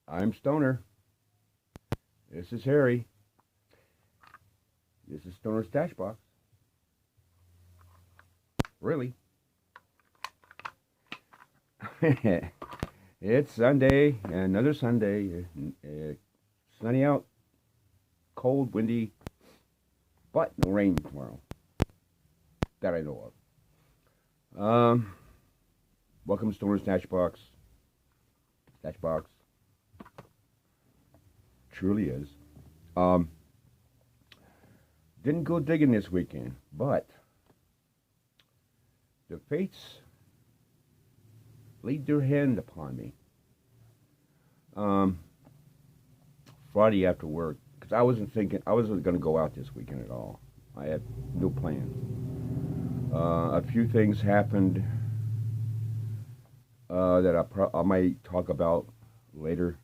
I'm Stoner. This is Harry. This is Stoner's Stash Box. Really? It's Sunday, another Sunday. Sunny out, cold, windy, but no rain tomorrow. That I know of. Welcome to Stoner's Stash Box. Stash Box. Truly is. Didn't go digging this weekend, but the fates laid their hand upon me. Friday after work, because I wasn't going to go out this weekend at all. I had no plans. A few things happened that I might talk about later.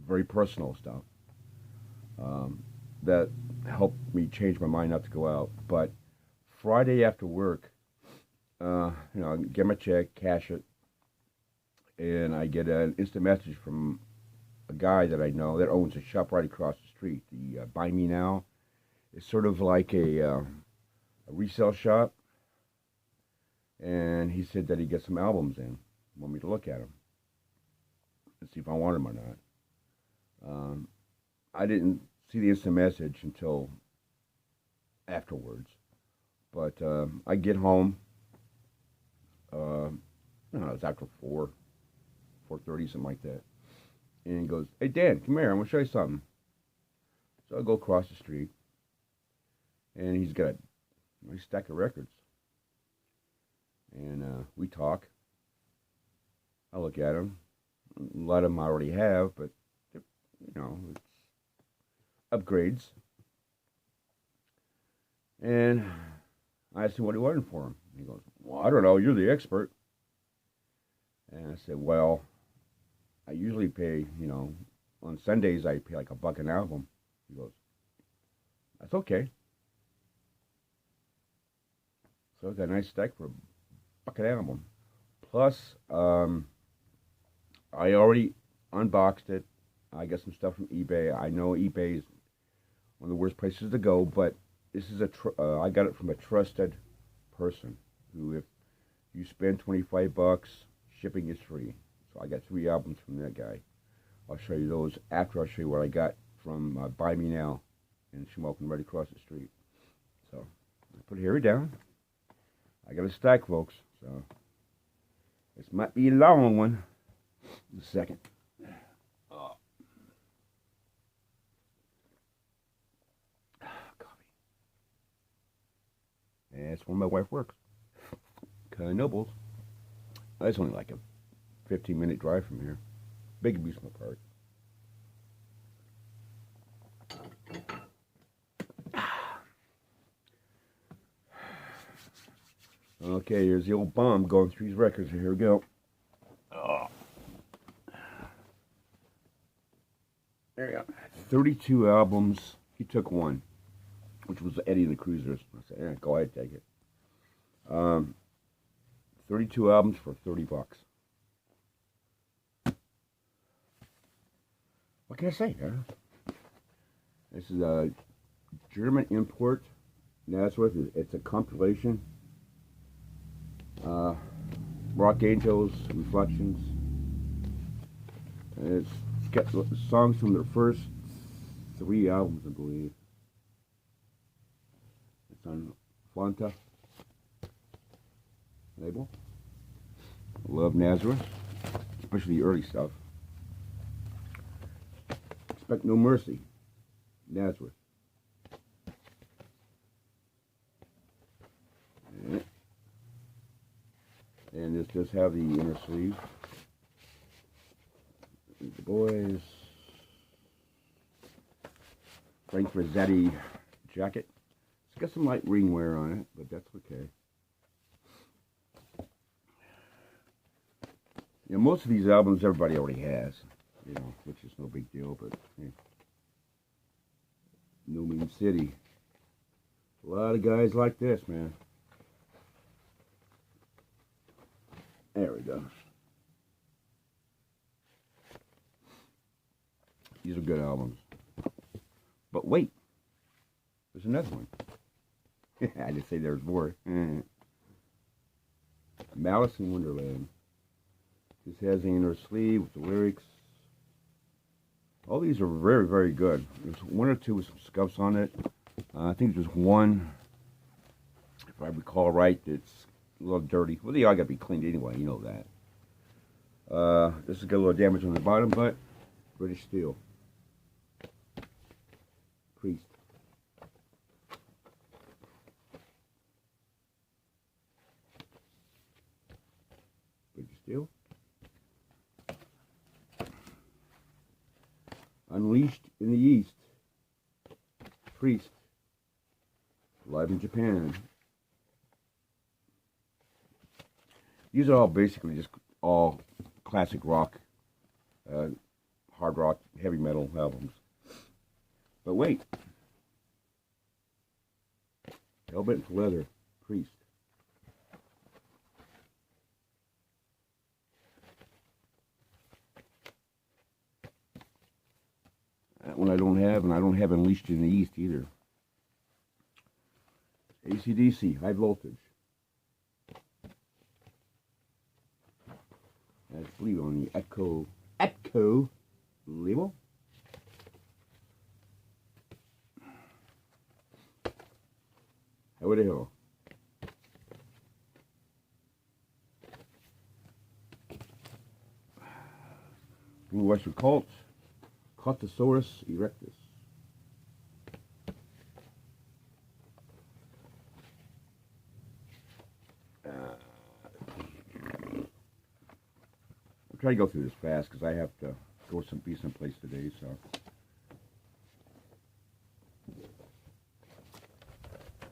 Very personal stuff that helped me change my mind not to go out. But Friday after work, I get my check, cash it, and I get an instant message from a guy that I know that owns a shop right across the street. The Buy Me Now is sort of like a resale shop, and he said that he gets some albums in. Want me to look at them and see if I want them or not. I didn't see the instant message until afterwards, but I get home. It's after 4:30, something like that. And he goes, "Hey Dan, come here. I'm gonna show you something." So I go across the street, and he's got a nice stack of records. And we talk. I look at them. A lot of them I already have, but it's upgrades. And I asked him what he wanted for him. He goes, "Well, I don't know. You're the expert." And I said, "Well, I usually pay, on Sundays I pay like $1 an album." He goes, "That's okay." So I got a nice stack for $1 an album. Plus, I already unboxed it. I got some stuff from eBay. I know eBay is one of the worst places to go, but this is I got it from a trusted person who, if you spend $25, shipping is free. So I got 3 albums from that guy. I'll show you those after I show you what I got from Buy Me Now in Shamokin right across the street. So I put Harry down. I got a stack, folks. So this might be a long one. In a second. Coffee. And that's where my wife works. Kind of Nobles. That's only like a 15-minute drive from here. Big amusement park. Okay, here's the old bomb going through these records. Here we go. Oh. There you go. 32 albums. He took one, which was Eddie and the Cruisers. I said, "Yeah, go ahead, take it." 32 albums for $30. What can I say, huh? This is a German import. Nazareth. It's a compilation. Rock Angels, Reflections. It's got songs from their first 3 albums, I believe. It's on Fanta label. Love Nazareth, especially the early stuff. Expect No Mercy, Nazareth. And this does have the inner sleeve. The boys. Frank Rossetti jacket. It's got some light ring wear on it, but that's okay. Most of these albums everybody already has, which is no big deal, but hey. No Mean City. A lot of guys like this, man. There we go. These are good albums. But wait, there's another one. I just say there's more. Malice in Wonderland. This has the inner sleeve with the lyrics. All these are very, very good. There's one or two with some scuffs on it. I think there's one, if I recall right, it's a little dirty. Well, they all got to be cleaned anyway, you know that. This has got a little damage on the bottom, but British steel. Priest. British steel. Unleashed in the East. Priest. Live in Japan. These are all basically just all classic rock, hard rock, heavy metal albums. But wait. Hellbent for Leather. Priest. That one I don't have, and I don't have Unleashed in the East either. AC/DC, High Voltage. That's leave on the Echo label. Highway to Hell. Blue Western Cult. Cautosaurus erectus. I'm trying to go through this fast because I have to go be someplace today. So,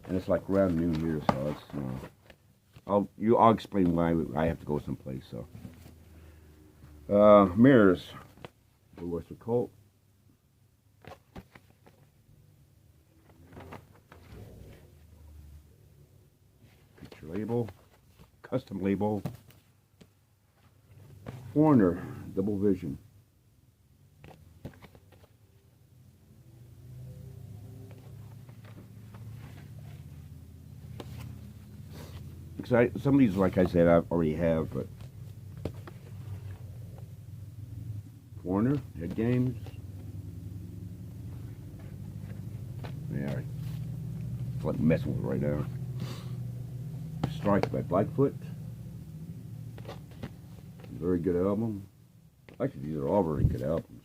and it's like around noon here, so it's I'll explain why I have to go someplace. So, mirrors. Blue Western Cult. Picture label, custom label. Foreigner, Double Vision. Some of these, like I said, I already have, but Foreigner, Head Games. Yeah, it's like messing with it right now. Strike by Blackfoot. Very good album. Actually, these are all very good albums.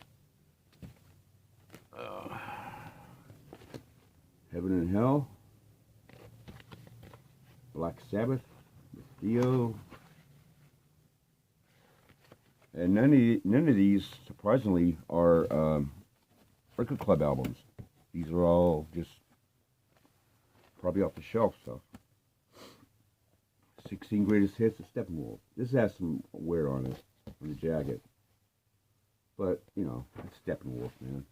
Heaven and Hell. Black Sabbath. Theo. And none of these, surprisingly, are record club albums. These are all just probably off the shelf stuff. 16 Greatest Hits of Steppenwolf. This has some wear on it, on the jacket. But, you know, it's Steppenwolf, man.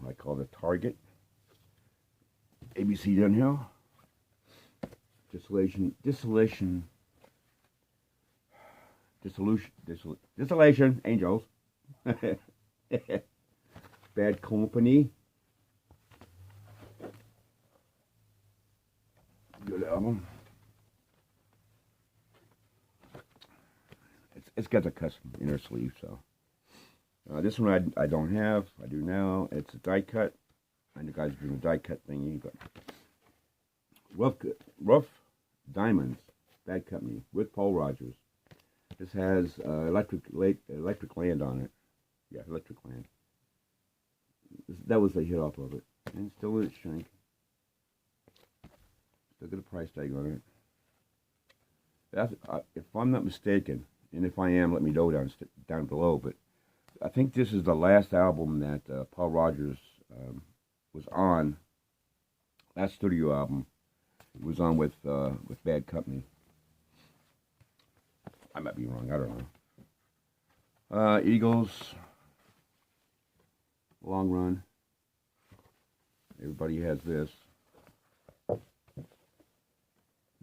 I call it Target. ABC Dunhill. Dissolution, Angels. Bad Company. Good album. It's got the custom inner sleeve, so. This one I don't have. I do now. It's a die cut. I know guys are doing a die cut thingy, but Rough Diamonds, Bad Company with Paul Rogers. This has Electric Land on it. Yeah, Electric Land. That was the hit off of it, and still in its shank. Still got a price tag on it. That's, if I'm not mistaken, and if I am, let me know down below. But I think this is the last album that Paul Rogers was on. Last studio album he was on with Bad Company. I might be wrong. I don't know. Eagles. Long Run. Everybody has this.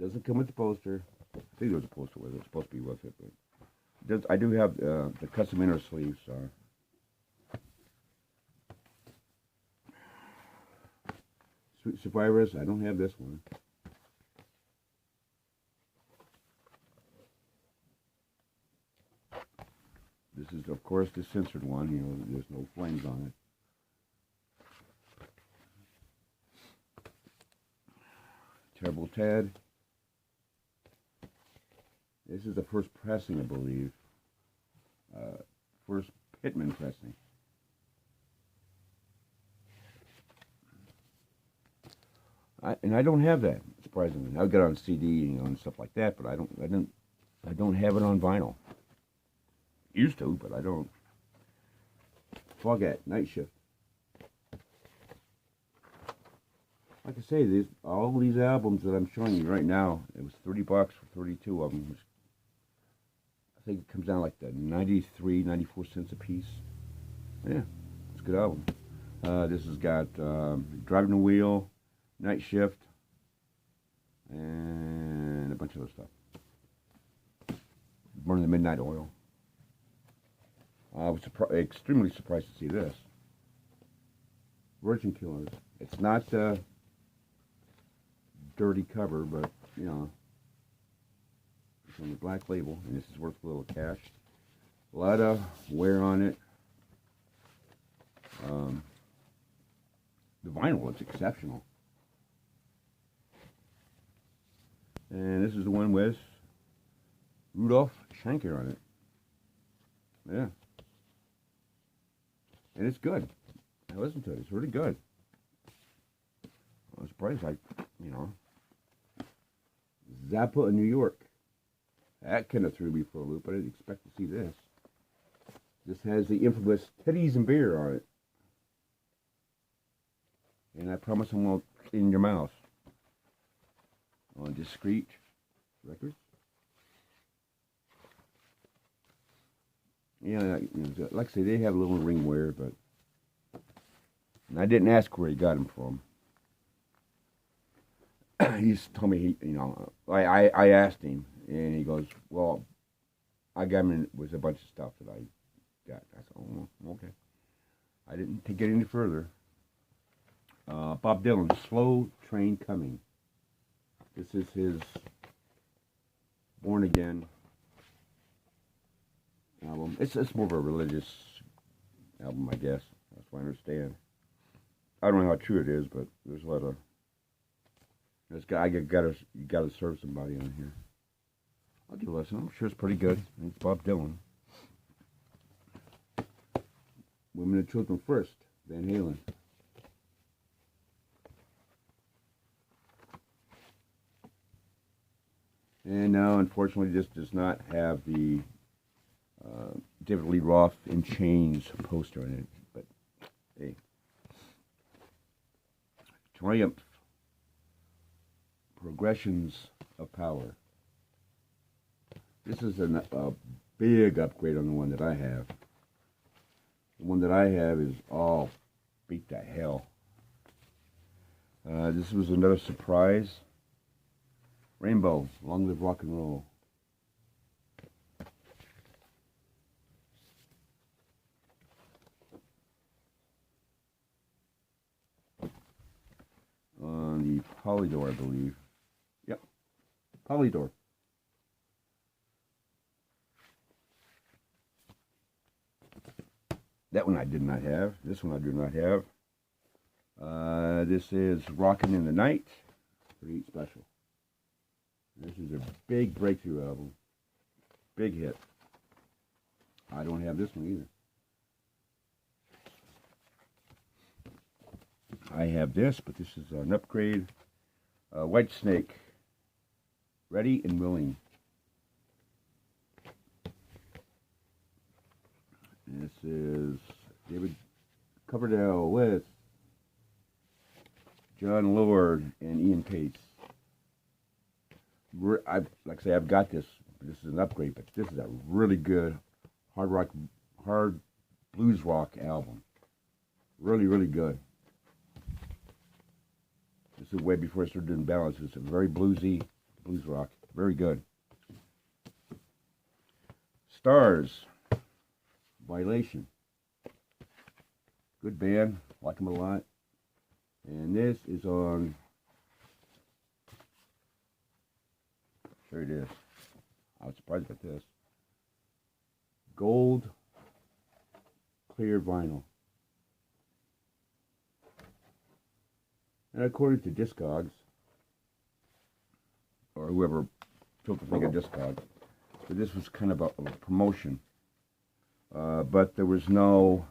Doesn't come with the poster. I think there was a poster with it. It's supposed to be with it, but I do have the custom inner sleeves. Sweet Survivors, I don't have this one. This is, of course, the censored one. You know, there's no flames on it. Terrible Ted. This is the first pressing, I believe. First Pittman pressing. I don't have that, surprisingly. I've got it on CD, you know, and stuff like that, but I don't have it on vinyl. Used to, but I don't. Foghat, Night Shift. Like I say, all these albums that I'm showing you right now, it was $30 for 32 of them. I think it comes down like the 93, 94 cents a piece. Yeah, it's a good album. This has got Driving the Wheel, Night Shift, and a bunch of other stuff. Burning the Midnight Oil. I was extremely surprised to see this. Virgin Killers. It's not a dirty cover, but, you know, it's on the black label, and this is worth a little cash. A lot of wear on it. The vinyl looks exceptional. And this is the one with Rudolph Schenker on it. Yeah. And it's good. I listened to it. It's really good. I was surprised. You know, Zappa in New York. That kind of threw me for a loop. I didn't expect to see this. This has the infamous Teddies and Beer on it. And I promise I won't in your mouth. On Discreet Records. Yeah, like I say, they have a little ring wear, but and I didn't ask where he got them from. He just told me, I asked him, and he goes, well, I got him with a bunch of stuff that I got. I said, oh, okay. I didn't get any further. Bob Dylan, Slow Train Coming. This is his Born Again album. It's more of a religious album, I guess. That's what I understand. I don't know how true it is, but there's a lot of. You gotta serve somebody on here. I'll give a listen. I'm sure it's pretty good. It's Bob Dylan. Women and Children First, Van Halen. And now, unfortunately, this does not have the David Lee Roth in Chains poster in it. But, hey. Triumph. Progressions of Power. This is a big upgrade on the one that I have. The one that I have is all beat to hell. This was another surprise. Rainbow, Long Live Rock and Roll. On the Polydor, I believe. Yep, Polydor. That one I did not have. This one I do not have. This is Rockin' in the Night. Pretty special. This is a big breakthrough album. Big hit. I don't have this one either. I have this, but this is an upgrade. White Snake. Ready and Willing. This is David Coverdale with John Lord and Ian Pace. Like I say, I've got this. This is an upgrade, but this is a really good hard blues rock album. Really, really good. This is way before I started doing ballads. It's a very bluesy blues rock. Very good. Stars, Violation. Good band, like them a lot. And this is on, sure it is. I was surprised about this. Gold clear vinyl. And according to Discogs, or whoever took the thing of Discogs, so this was kind of a promotion. But there was no,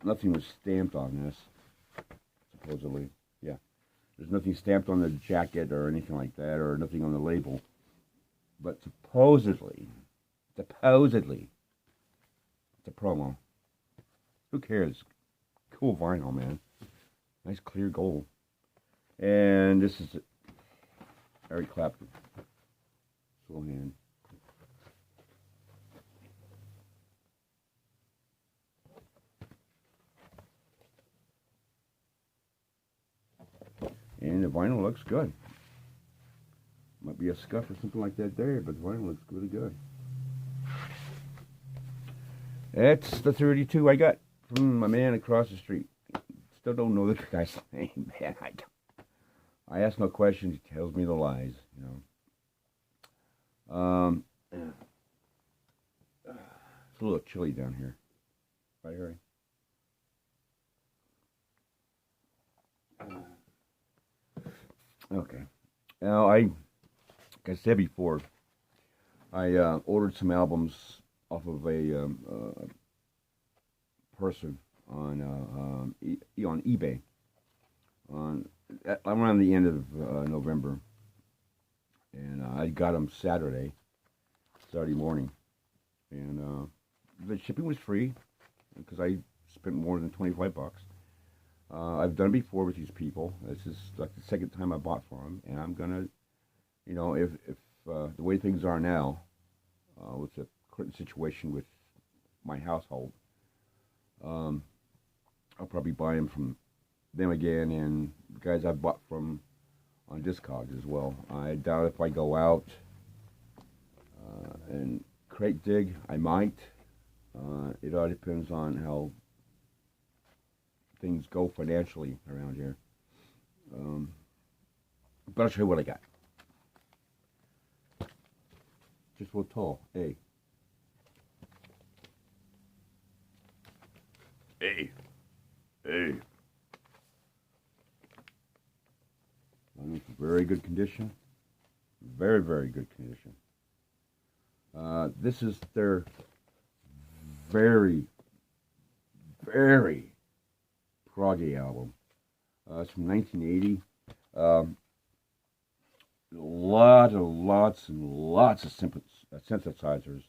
nothing was stamped on this, supposedly. Yeah. There's nothing stamped on the jacket or anything like that, or nothing on the label. But supposedly, it's a promo. Who cares? Cool vinyl, man. Nice clear gold. And this is Eric Clapton. Slow hand. And the vinyl looks good. Might be a scuff or something like that there, but the vinyl looks really good. That's the 32 I got from my man across the street. Still don't know the guy's name, man. I ask no questions. He tells me the lies, you know. It's a little chilly down here. Right, Harry? Okay. Now, like I said before, I ordered some albums off of a person on eBay around the end of November, and I got them Saturday morning, and the shipping was free because I spent more than $25. I've done it before with these people. This is like the second time I bought from them, and I'm gonna, you know, if the way things are now, with the current situation with my household, I'll probably buy them from them again, and the guys I bought from on Discogs as well. I doubt if I go out and crate dig, I might. It all depends on how things go financially around here. But I'll show you what I got. Just real tall. Hey. Hey. Hey. I'm in very good condition. Very, very good condition. This is their very, very proggy album. It's from 1980. Lots and lots of synthesizers.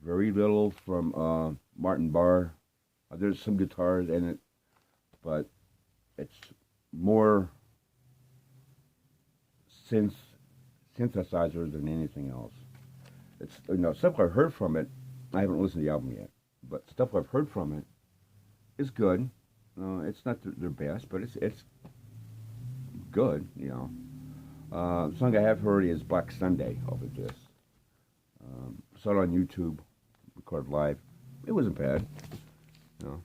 Very little from Martin Barr. There's some guitars in it, but it's more synthesizer than anything else. It's, you know, stuff I've heard from it. I haven't listened to the album yet, but stuff I've heard from it is good. It's not their best, but it's good, you know. The song I have heard is Black Sunday off of this. Saw it on YouTube, recorded live. It wasn't bad, you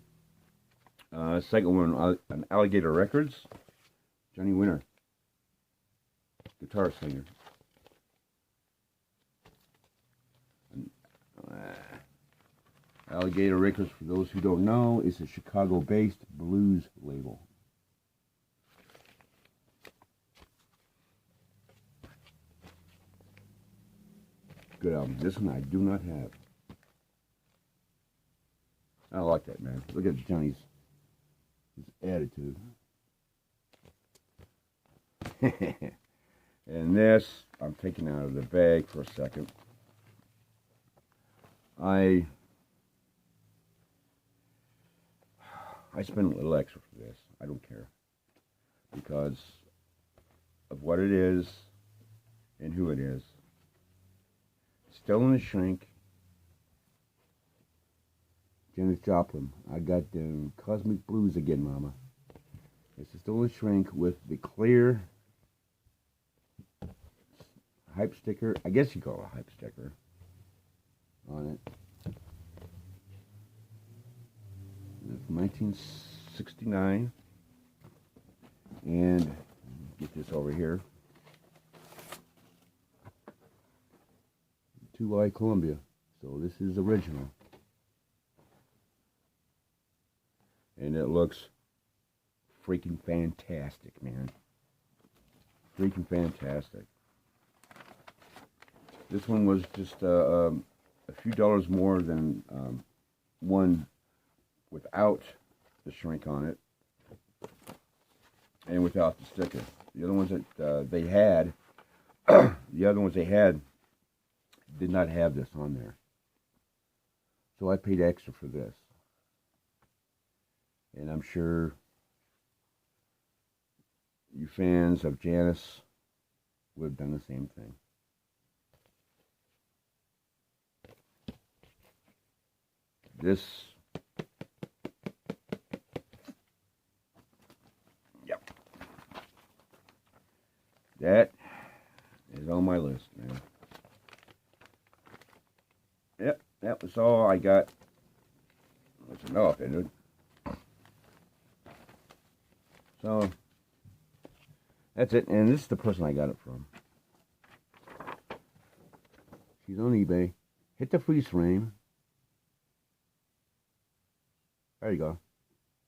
know. Second one on Alligator Records, Johnny Winter, guitar singer. Alligator Records, for those who don't know, is a Chicago-based blues label. Good album. This one I do not have. I like that, man. Look at Johnny's attitude. And this, I'm taking out of the bag for a second. I spend a little extra for this. I don't care. Because of what it is and who it is. Still in the Shrink. Janis Joplin. I got the Cosmic Blues again, mama. It's still in the Shrink with the clear hype sticker. I guess you call it a hype sticker. on it. It's 1969. And get this over here. Tull, Columbia. So this is original. And it looks freaking fantastic, man. Freaking fantastic. This one was just a few dollars more than one without the shrink on it and without the sticker. The other ones that they had, did not have this on there. So I paid extra for this. And I'm sure you fans of Janis would have done the same thing. This, yep, that is on my list, man. Yep, that was all I got. That's enough, isn't it? So, that's it, and this is the person I got it from. She's on eBay. Hit the freeze frame. There you go.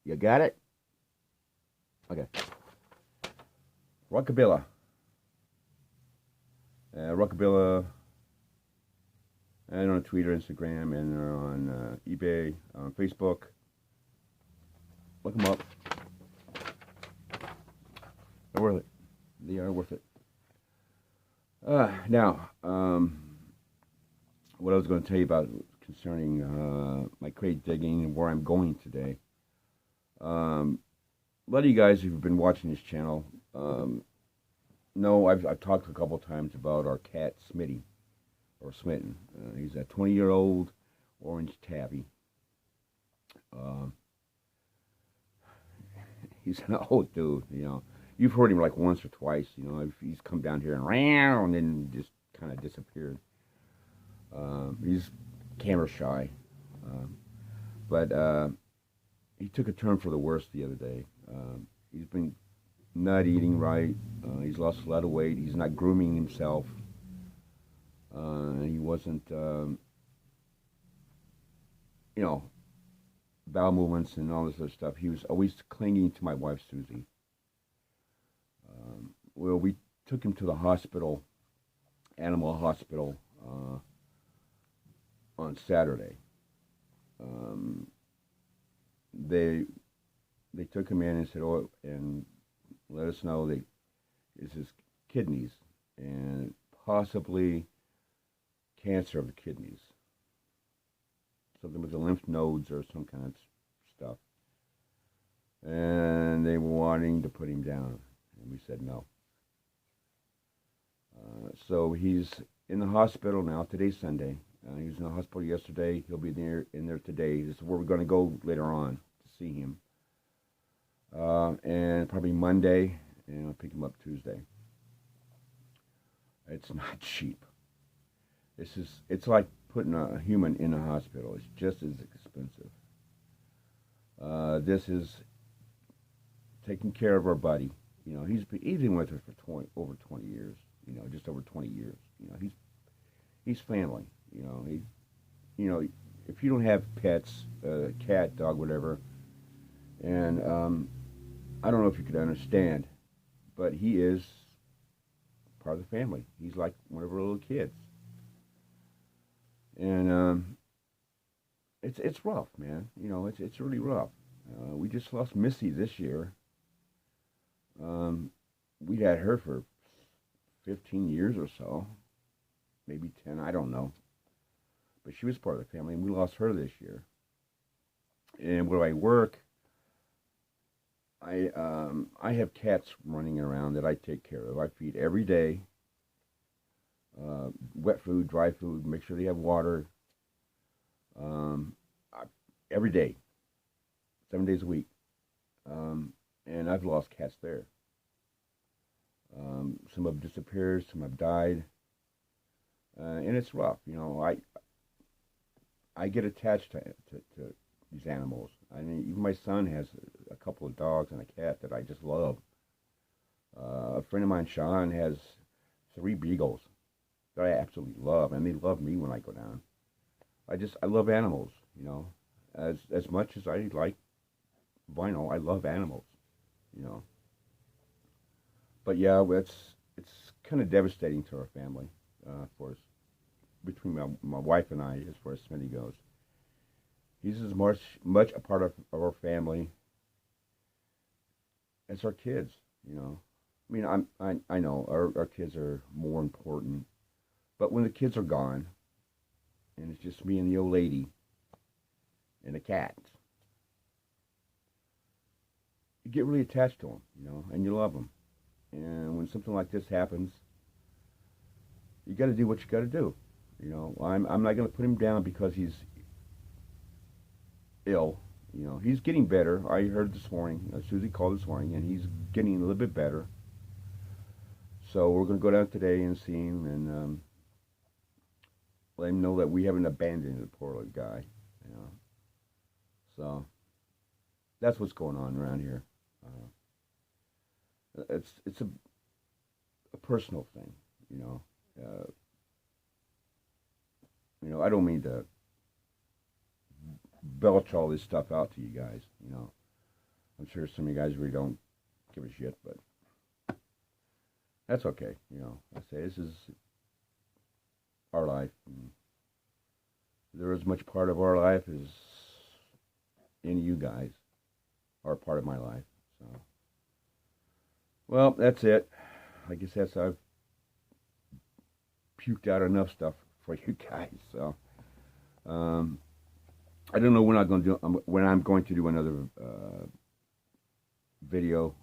You got it? Okay. Rockabilla. Rockabilla. And on Twitter, Instagram, and they're on eBay, on Facebook. Look them up. They're worth it. They are worth it. Now, what I was going to tell you about concerning my crate digging and where I'm going today. A lot of you guys who've been watching this channel know I've talked a couple times about our cat Smitty, or Smitten. He's a 20-year-old orange tabby. He's an old dude, you know. You've heard him like once or twice, you know. He's come down here and then just kind of disappeared. He's camera shy, but he took a turn for the worse the other day. He's been not eating right. He's lost a lot of weight. He's not grooming himself. He wasn't, you know, bowel movements and all this other stuff. He was always clinging to my wife, Susie. Well, we took him to the hospital, animal hospital, on Saturday. They took him in and said, oh, and let us know it's his kidneys and possibly cancer of the kidneys. Something with the lymph nodes or some kind of stuff. And they were wanting to put him down, and we said no. So he's in the hospital now. Today's Sunday. He was in the hospital yesterday. He'll be in there today. This is where we're going to go later on to see him. And probably Monday, and I'll pick him up Tuesday. It's not cheap. It's like putting a human in a hospital. It's just as expensive. This is taking care of our buddy. You know, he's been with us for over 20 years. You know, just over 20 years. You know, he's family. You know, if you don't have pets, cat, dog, whatever, and I don't know if you could understand, but he is part of the family. He's like one of our little kids. And it's rough, man. You know, it's really rough. We just lost Missy this year. We'd had her for 15 years or so, maybe 10, I don't know. But she was part of the family, and we lost her this year. And where I work, I have cats running around that I take care of. I feed every day. Wet food, dry food, make sure they have water. Every day, 7 days a week. And I've lost cats there. Some have disappeared, some have died. And it's rough, you know. I get attached to these animals. I mean, even my son has a couple of dogs and a cat that I just love. A friend of mine, Sean, has 3 beagles that I absolutely love, and they love me when I go down. I love animals, you know, as much as I like vinyl. I love animals, you know. But yeah, it's kind of devastating to our family, for us, between my wife and I, as far as Smitty goes. He's as much a part of our family as our kids, you know. I mean, I know our kids are more important, but when the kids are gone and it's just me and the old lady and the cat, you get really attached to them, you know, and you love them. And when something like this happens, you got to do what you got to do. You know, I'm not going to put him down because he's ill. You know, he's getting better. I heard this morning, Susie called this morning, and he's getting a little bit better. So we're going to go down today and see him and let him know that we haven't abandoned the poor little guy. You know, so that's what's going on around here. It's a personal thing, you know. You know, I don't mean to belch all this stuff out to you guys. You know, I'm sure some of you guys really don't give a shit, but that's okay. You know, I say this is our life. And they're as much part of our life as any of you guys are part of my life. So, well, that's it. I guess I've puked out enough stuff for you guys. So, I don't know when I'm going to do another video.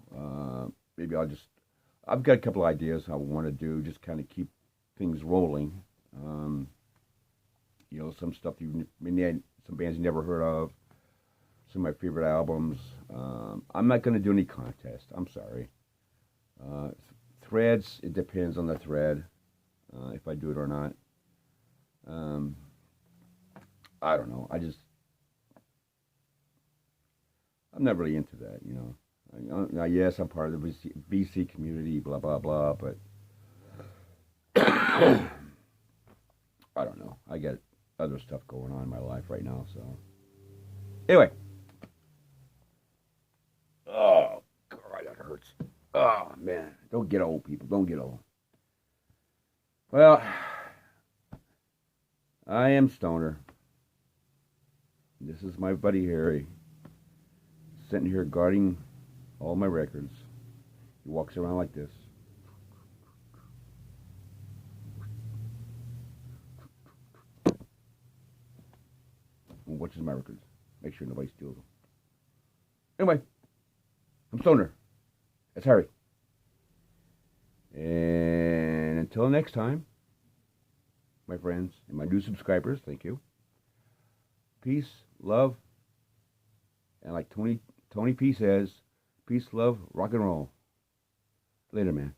Maybe I've got a couple of ideas I want to do, just kind of keep things rolling. You know, some stuff some bands you never heard of, some of my favorite albums. I'm not going to do any contest. I'm sorry. Threads, it depends on the thread, if I do it or not. I don't know. I'm not really into that, you know. Now, yes, I'm part of the VC community, blah, blah, blah, but I don't know. I got other stuff going on in my life right now, so. Anyway. Oh, God, that hurts. Oh, man. Don't get old, people. Don't get old. Well, I am Stoner. This is my buddy Harry, sitting here guarding all my records. He walks around like this. And watches my records. Make sure nobody steals them. Anyway, I'm Stoner. That's Harry. And until next time, my friends and my new subscribers, thank you. Peace, love, and like Tony P says, peace, love, rock and roll. Later, man.